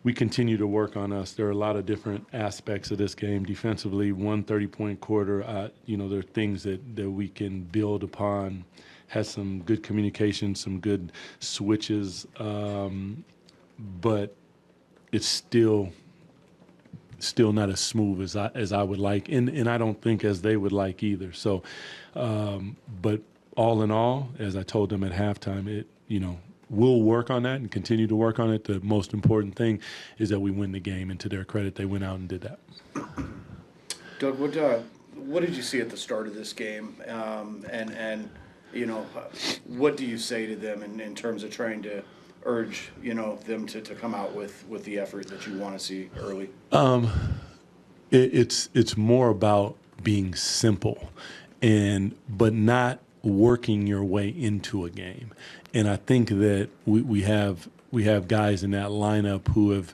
we continue to work on us. There are a lot of different aspects of this game. Defensively, 130-point quarter, there are things that we can build upon. Has some good communication, some good switches, but it's still not as smooth as I would like, and I don't think as they would like either. So, but all in all, as I told them at halftime, we'll work on that and continue to work on it. The most important thing is that we win the game, and to their credit, they went out and did that. Doug, what did you see at the start of this game, and what do you say to them in terms of trying to urge them to come out with the effort that you want to see early? It's more about being simple, but not working your way into a game. And I think that we have guys in that lineup who have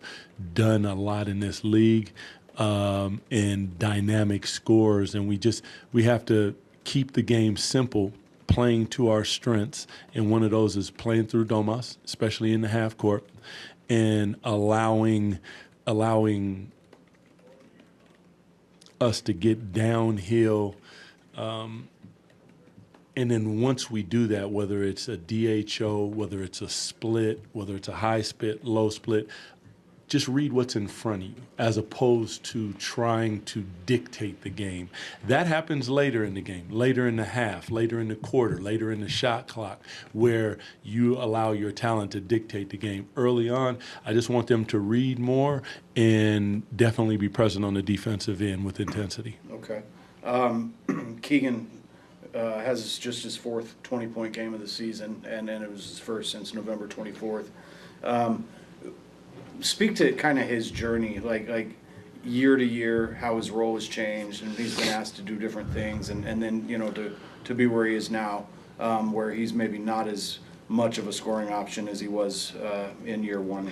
done a lot in this league, and dynamic scores, and we have to keep the game simple, playing to our strengths, and one of those is playing through Domas, especially in the half court, and allowing us to get downhill. And then once we do that, whether it's a DHO, whether it's a split, whether it's a high split, low split, just read what's in front of you as opposed to trying to dictate the game. That happens later in the game, later in the half, later in the quarter, later in the shot clock, where you allow your talent to dictate the game. Early on, I just want them to read more and definitely be present on the defensive end with intensity. Okay. Keegan has just his fourth 20-point game of the season, and then it was his first since November 24th. Speak to kind of his journey, like year to year, how his role has changed, and he's been asked to do different things, and then to be where he is now, where he's maybe not as much of a scoring option as he was in year one.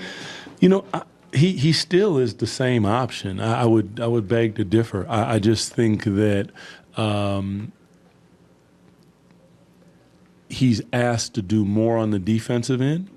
He still is the same option. I would beg to differ. I just think that he's asked to do more on the defensive end.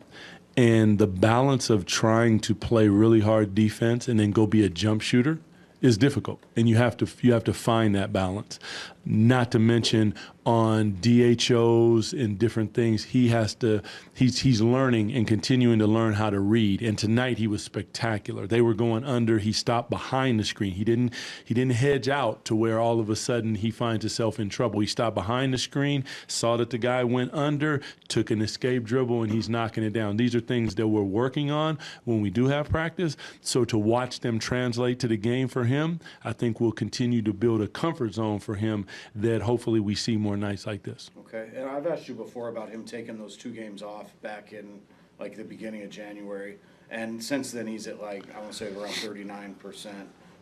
And the balance of trying to play really hard defense and then go be a jump shooter is difficult, and you have to find that balance. Not to mention on DHOs and different things, he's learning and continuing to learn how to read. And tonight he was spectacular. They were going under. He stopped behind the screen. He didn't hedge out to where all of a sudden he finds himself in trouble. He stopped behind the screen, saw that the guy went under, took an escape dribble, and he's knocking it down. These are things that we're working on when we do have practice. So to watch them translate to the game for him, I think we'll continue to build a comfort zone for him that hopefully we see more nights like this. Okay, and I've asked you before about him taking those 2 games off back in like the beginning of January, and since then he's at I want to say around 39%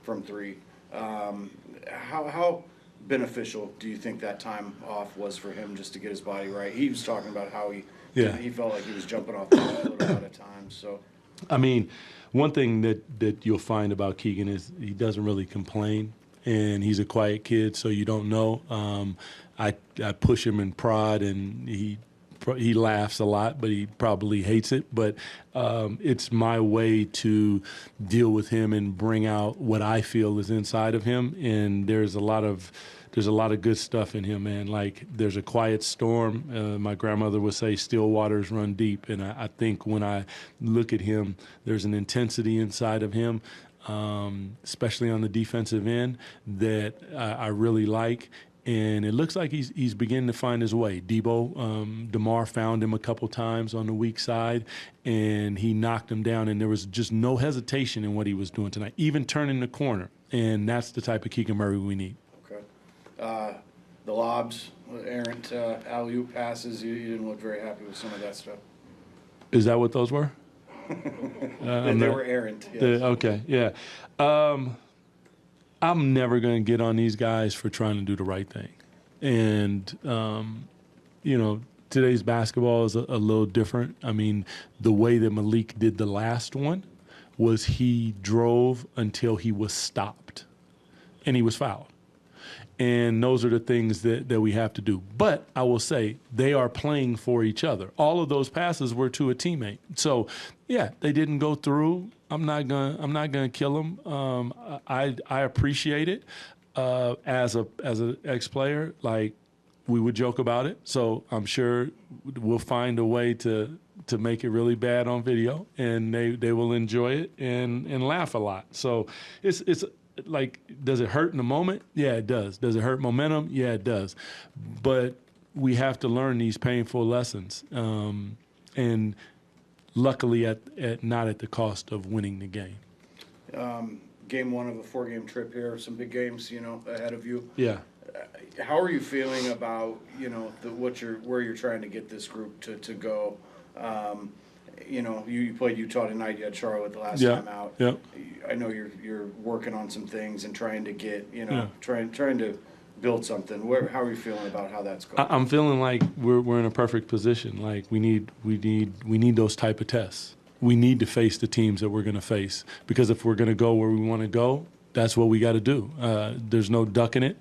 from 3. How beneficial do you think that time off was for him just to get his body right? He was talking about how he felt like he was jumping off the ball a little at a time. So, I mean, one thing that you'll find about Keegan is he doesn't really complain, and he's a quiet kid, so you don't know. I push him and prod, and he laughs a lot, but he probably hates it. But it's my way to deal with him and bring out what I feel is inside of him. And there's a lot of good stuff in him, man. Like, there's a quiet storm. My grandmother would say, still waters run deep. And I think when I look at him, there's an intensity inside of him, especially on the defensive end, that I really like. And it looks like he's beginning to find his way. DeMar found him a couple times on the weak side, and he knocked him down. And there was just no hesitation in what he was doing tonight, even turning the corner. And that's the type of Keegan Murray we need. Okay. The lobs, errant alley-oop passes, you didn't look very happy with some of that stuff. Is that what those were? They were errant, yes. Okay, yeah. I'm never going to get on these guys for trying to do the right thing. And, today's basketball is a little different. I mean, the way that Malik did the last one was he drove until he was stopped, and he was fouled. And those are the things that we have to do. But I will say they are playing for each other. All of those passes were to a teammate. So, yeah, they didn't go through. I'm not gonna kill them. I appreciate it as an ex-player. Like, we would joke about it. So I'm sure we'll find a way to make it really bad on video, and they will enjoy it and laugh a lot. So it's like, does it hurt in the moment? Yeah, it does. Does it hurt momentum? Yeah, it does. But we have to learn these painful lessons, and luckily not at the cost of winning the game. Game one of a 4-game trip here, some big games, ahead of you. Yeah. How are you feeling about, where you're trying to get this group to go? You played Utah tonight. You had Charlotte the last time out. Yeah. I know you're working on some things and trying to get, trying to build something. How are you feeling about how that's going? I'm feeling like we're in a perfect position. Like, we need those type of tests. We need to face the teams that we're going to face, because if we're going to go where we want to go, that's what we got to do. There's no ducking it.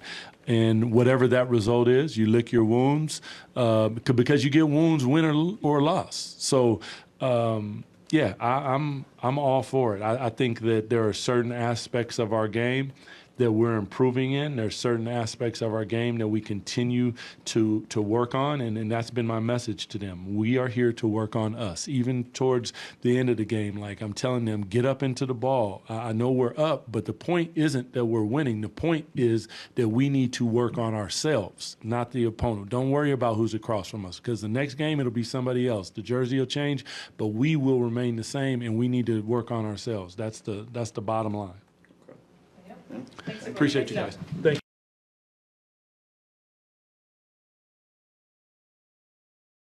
And whatever that result is, you lick your wounds, because you get wounds, win or loss. So, yeah, I'm all for it. I think that there are certain aspects of our game that we're improving in. There's certain aspects of our game that we continue to work on, and that's been my message to them. We are here to work on us, even towards the end of the game. Like, I'm telling them, get up into the ball. I know we're up, but the point isn't that we're winning. The point is that we need to work on ourselves, not the opponent. Don't worry about who's across from us, because the next game it'll be somebody else. The jersey will change, but we will remain the same, and we need to work on ourselves. That's the bottom line. Thanks so much. Appreciate you guys. Thank you.